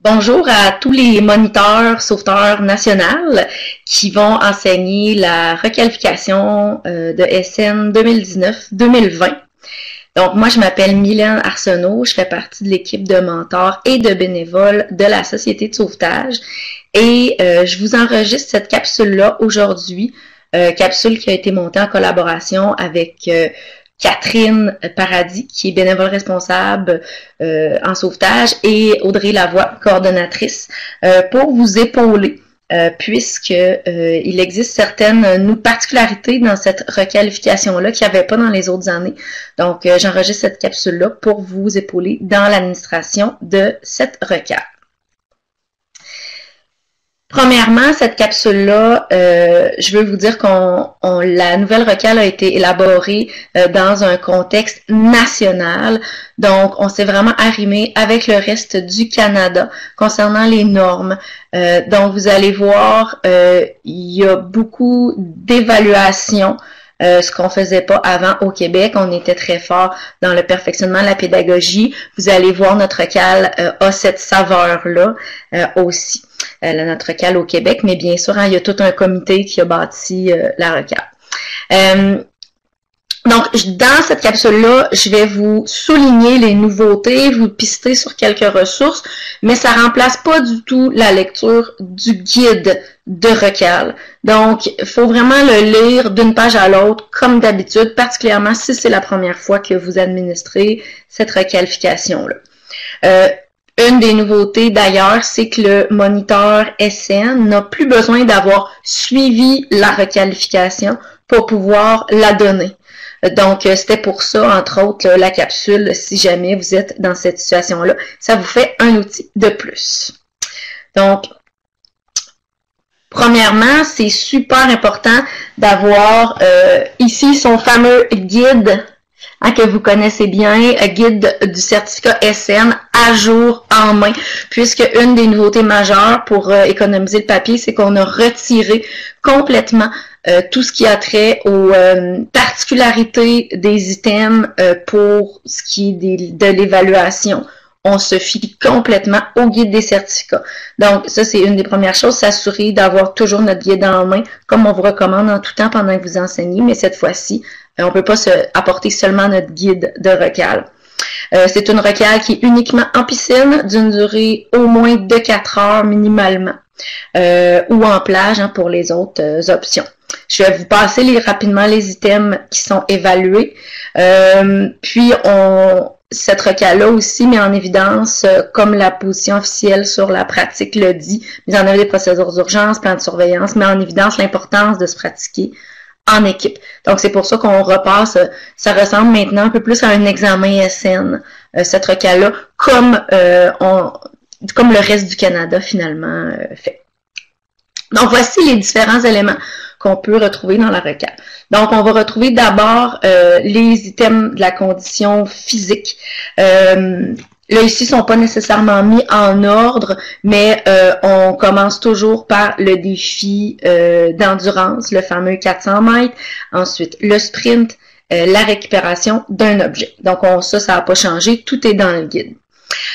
Bonjour à tous les moniteurs sauveteurs nationaux qui vont enseigner la requalification de SN 2019-2020. Donc, moi, je m'appelle Mylène Arsenault, je fais partie de l'équipe de mentors et de bénévoles de la Société de sauvetage et je vous enregistre cette capsule-là aujourd'hui, capsule qui a été montée en collaboration avec Catherine Paradis, qui est bénévole responsable en sauvetage, et Audrey Lavoie, coordonnatrice, pour vous épauler, puisque il existe certaines particularités dans cette requalification-là qu'il n'y avait pas dans les autres années. Donc, j'enregistre cette capsule-là pour vous épauler dans l'administration de cette requête. Premièrement, cette capsule-là, je veux vous dire la nouvelle requête a été élaborée dans un contexte national. Donc, on s'est vraiment arrimé avec le reste du Canada concernant les normes. Donc, vous allez voir, il y a beaucoup d'évaluations. Ce qu'on faisait pas avant au Québec. On était très fort dans le perfectionnement de la pédagogie. Vous allez voir, notre requête a cette saveur-là aussi. Notre requête au Québec, mais bien sûr, il y a tout un comité qui a bâti la requête. Donc, dans cette capsule-là, je vais vous souligner les nouveautés, vous pister sur quelques ressources, mais ça remplace pas du tout la lecture du guide de recal. Donc, il faut vraiment le lire d'une page à l'autre, comme d'habitude, particulièrement si c'est la première fois que vous administrez cette requalification-là. Une des nouveautés d'ailleurs, c'est que le moniteur SN n'a plus besoin d'avoir suivi la requalification pour pouvoir la donner. Donc, c'était pour ça, entre autres, la capsule, si jamais vous êtes dans cette situation-là, ça vous fait un outil de plus. Donc, premièrement, c'est super important d'avoir ici son fameux guide que vous connaissez bien, guide du certificat SN à jour en main, puisque une des nouveautés majeures pour économiser le papier, c'est qu'on a retiré complètement tout ce qui a trait aux particularités des items pour ce qui est de l'évaluation. On se fie complètement au guide des certificats. Donc, ça, c'est une des premières choses, s'assurer d'avoir toujours notre guide en main, comme on vous recommande en tout temps pendant que vous enseignez, mais cette fois-ci, on ne peut pas apporter seulement notre guide de recal. C'est une requête qui est uniquement en piscine, d'une durée au moins de 4 heures minimalement, ou en plage pour les autres options. Je vais vous passer rapidement les items qui sont évalués. Puis, cette requête-là aussi met en évidence, comme la position officielle sur la pratique le dit, mise en œuvre des procédures d'urgence, plan de surveillance, met en évidence l'importance de se pratiquer en équipe. Donc, c'est pour ça qu'on repasse, ça ressemble maintenant un peu plus à un examen SN, cette requête-là, comme le reste du Canada, finalement, fait. Donc, voici les différents éléments qu'on peut retrouver dans la requête. Donc, on va retrouver d'abord les items de la condition physique. Là, ici, sont pas nécessairement mis en ordre, mais on commence toujours par le défi d'endurance, le fameux 400 mètres. Ensuite, le sprint, la récupération d'un objet. Donc, ça n'a pas changé. Tout est dans le guide.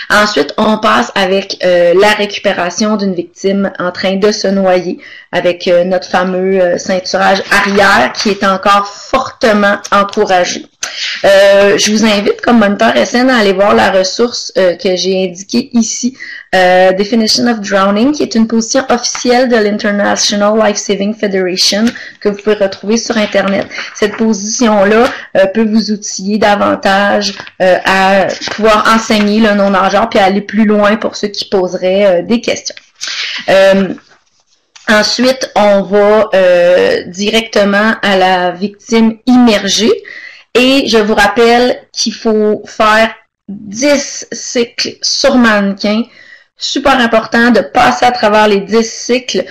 Ensuite, on passe avec la récupération d'une victime en train de se noyer avec notre fameux ceinturage arrière qui est encore fortement encouragé. Je vous invite comme moniteur SN à aller voir la ressource que j'ai indiquée ici, Definition of Drowning, qui est une position officielle de l'International Life Saving Federation que vous pouvez retrouver sur Internet. Cette position-là peut vous outiller davantage à pouvoir enseigner le non-nageur puis aller plus loin pour ceux qui poseraient des questions. Ensuite, on va directement à la victime immergée. Et je vous rappelle qu'il faut faire 10 cycles sur mannequin. Super important de passer à travers les 10 cycles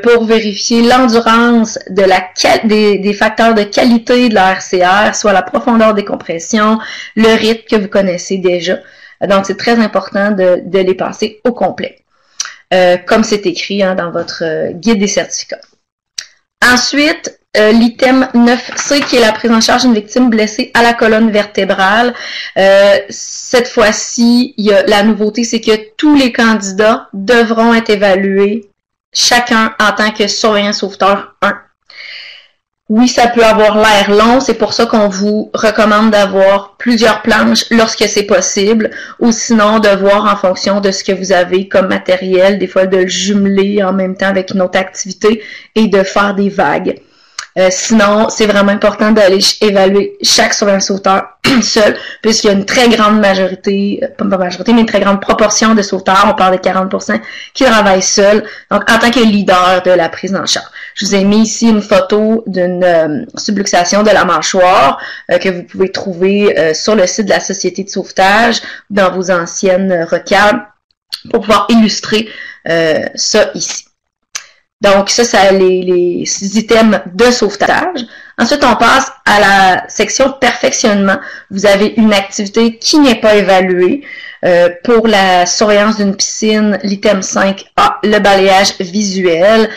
pour vérifier l'endurance des facteurs de qualité de la RCR, soit la profondeur des compressions, le rythme que vous connaissez déjà. Donc, c'est très important de les passer au complet, comme c'est écrit dans votre guide des certificats. Ensuite, l'item 9C qui est la prise en charge d'une victime blessée à la colonne vertébrale. Cette fois-ci, il y a la nouveauté, c'est que tous les candidats devront être évalués, chacun en tant que surveillant sauveteur 1. Oui, ça peut avoir l'air long, c'est pour ça qu'on vous recommande d'avoir plusieurs planches lorsque c'est possible, ou sinon de voir en fonction de ce que vous avez comme matériel, des fois de le jumeler en même temps avec une autre activité et de faire des vagues. Sinon, c'est vraiment important d'aller évaluer chaque surveillant sauveteur seul, puisqu'il y a une très grande majorité, pas majorité, mais une très grande proportion de sauveteurs, on parle de 40%, qui travaillent seuls, donc en tant que leader de la prise en charge. Je vous ai mis ici une photo d'une subluxation de la mâchoire que vous pouvez trouver sur le site de la Société de sauvetage, dans vos anciennes recales, pour pouvoir illustrer ça ici. Donc, ça, c'est les items de sauvetage. Ensuite, on passe à la section perfectionnement. Vous avez une activité qui n'est pas évaluée. Pour la surveillance d'une piscine, l'item 5A, le balayage visuel.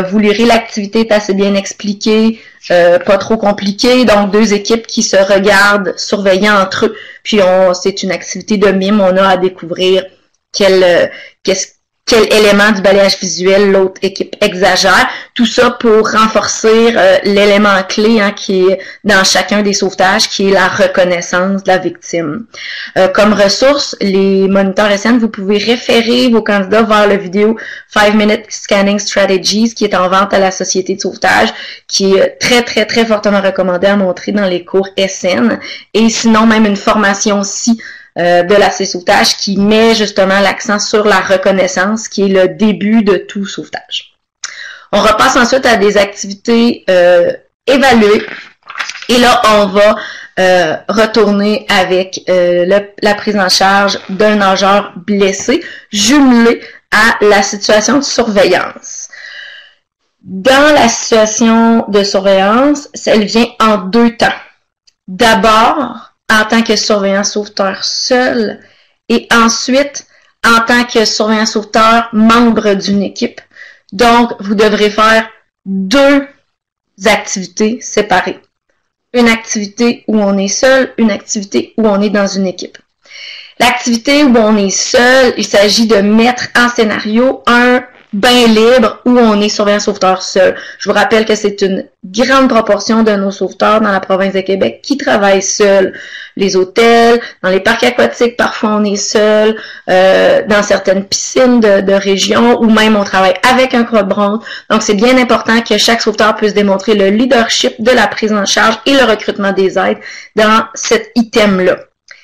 Vous lirez, l'activité est assez bien expliquée, pas trop compliquée. Donc, 2 équipes qui se regardent, surveillant entre eux. Puis, c'est une activité de mime. On a à découvrir quel élément du balayage visuel l'autre équipe exagère. Tout ça pour renforcer l'élément clé qui est dans chacun des sauvetages, qui est la reconnaissance de la victime. Comme ressource, les moniteurs SN, vous pouvez référer vos candidats vers la vidéo 5-Minute Scanning Strategies qui est en vente à la Société de sauvetage, qui est très, très, très fortement recommandée à montrer dans les cours SN. Et sinon, même une formation aussi de la sauvetage qui met justement l'accent sur la reconnaissance, qui est le début de tout sauvetage. On repasse ensuite à des activités évaluées. Et là, on va retourner avec la prise en charge d'un nageur blessé, jumelé à la situation de surveillance. Dans la situation de surveillance, elle vient en 2 temps. D'abord, en tant que surveillant sauveteur seul, et ensuite en tant que surveillant sauveteur membre d'une équipe. Donc, vous devrez faire 2 activités séparées. Une activité où on est seul, une activité où on est dans une équipe. L'activité où on est seul, il s'agit de mettre en scénario un bain libre où on est surveillant sauveteur seul. Je vous rappelle que c'est une grande proportion de nos sauveteurs dans la province de Québec qui travaillent seuls. Les hôtels, dans les parcs aquatiques, parfois on est seul, dans certaines piscines de région, ou même on travaille avec un crotte-bronze. Donc c'est bien important que chaque sauveteur puisse démontrer le leadership de la prise en charge et le recrutement des aides dans cet item-là.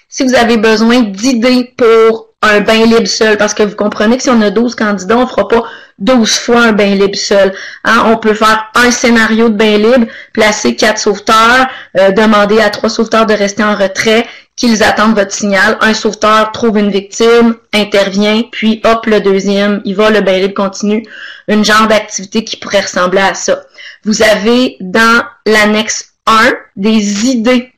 Si vous avez besoin d'idées pour un bain libre seul, parce que vous comprenez que si on a 12 candidats, on ne fera pas 12 fois un bain libre seul. On peut faire un scénario de bain libre, placer 4 sauveteurs, demander à 3 sauveteurs de rester en retrait, qu'ils attendent votre signal. Un sauveteur trouve une victime, intervient, puis hop, le deuxième, il va, le bain libre continue. Une genre d'activité qui pourrait ressembler à ça. Vous avez dans l'annexe 1 des idées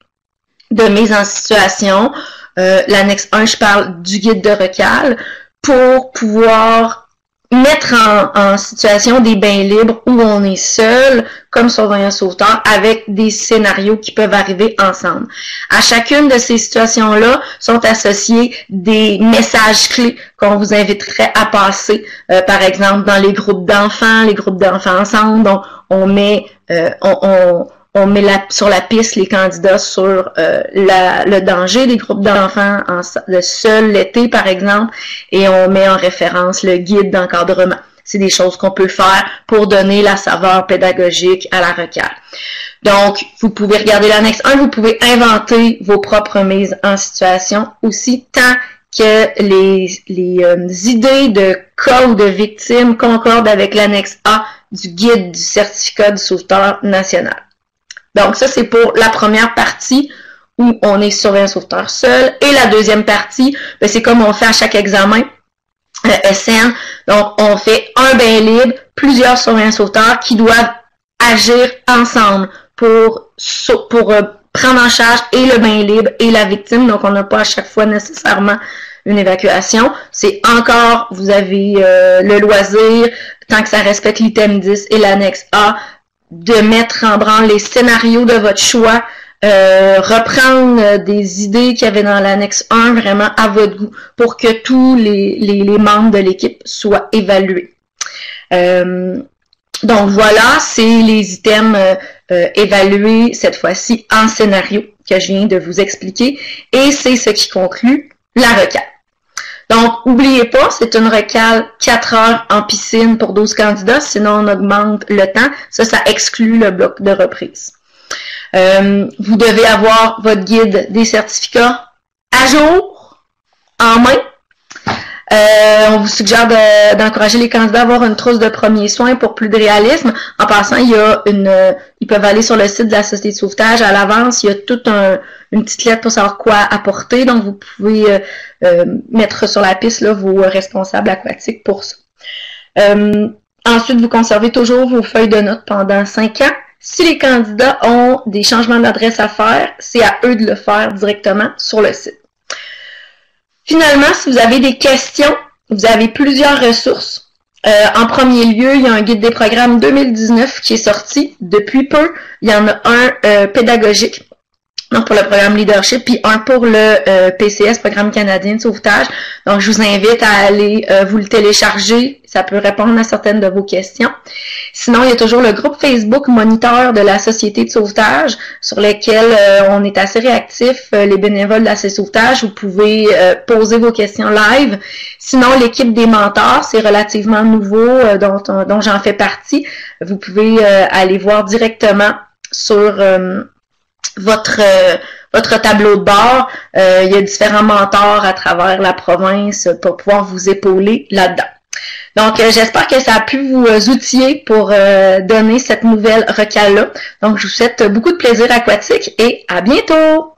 de mise en situation. L'annexe 1, je parle du guide de recale, pour pouvoir mettre en situation des bains libres où on est seul, comme surveillant sauveteur, avec des scénarios qui peuvent arriver ensemble. À chacune de ces situations-là sont associés des messages clés qu'on vous inviterait à passer. Par exemple, dans les groupes d'enfants ensemble, donc on met sur la piste les candidats sur le danger des groupes d'enfants seul l'été, par exemple, et on met en référence le guide d'encadrement. C'est des choses qu'on peut faire pour donner la saveur pédagogique à la recale. Donc, vous pouvez regarder l'annexe 1, vous pouvez inventer vos propres mises en situation aussi, tant que les idées de cas ou de victimes concordent avec l'annexe A du guide du certificat du sauveteur national. Donc, ça, c'est pour la première partie où on est surveillant sauveteur seul. Et la deuxième partie, c'est comme on fait à chaque examen SN. Donc, on fait un bain libre, plusieurs surveillants sauveteurs qui doivent agir ensemble pour prendre en charge et le bain libre et la victime. Donc, on n'a pas à chaque fois nécessairement une évacuation. C'est encore, vous avez le loisir, tant que ça respecte l'item 10 et l'annexe A, de mettre en branle les scénarios de votre choix, reprendre des idées qu'il y avait dans l'annexe 1 vraiment à votre goût pour que tous les membres de l'équipe soient évalués. Donc voilà, c'est les items évalués cette fois-ci en scénario que je viens de vous expliquer et c'est ce qui conclut la recale. Donc, n'oubliez pas, c'est une recale 4 heures en piscine pour 12 candidats, sinon on augmente le temps. Ça exclut le bloc de reprise. Vous devez avoir votre guide des certificats à jour, en main. On vous suggère d'encourager les candidats à avoir une trousse de premiers soins pour plus de réalisme. En passant, ils peuvent aller sur le site de la Société de sauvetage. À l'avance, il y a toute une petite lettre pour savoir quoi apporter. Donc, vous pouvez mettre sur la piste là, vos responsables aquatiques pour ça. Ensuite, vous conservez toujours vos feuilles de notes pendant 5 ans. Si les candidats ont des changements d'adresse à faire, c'est à eux de le faire directement sur le site. Finalement, si vous avez des questions, vous avez plusieurs ressources. En premier lieu, il y a un guide des programmes 2019 qui est sorti depuis peu. Il y en a un pédagogique, donc pour le programme Leadership, puis un pour le PCS, Programme canadien de sauvetage. Donc, je vous invite à aller vous le télécharger. Ça peut répondre à certaines de vos questions. Sinon, il y a toujours le groupe Facebook Moniteur de la Société de sauvetage sur lequel on est assez réactif, les bénévoles de la Société de sauvetage. Vous pouvez poser vos questions live. Sinon, l'équipe des mentors, c'est relativement nouveau, dont j'en fais partie. Vous pouvez aller voir directement sur votre tableau de bord. Il y a différents mentors à travers la province pour pouvoir vous épauler là-dedans. Donc, j'espère que ça a pu vous outiller pour donner cette nouvelle recale-là. Donc, je vous souhaite beaucoup de plaisir aquatique et à bientôt!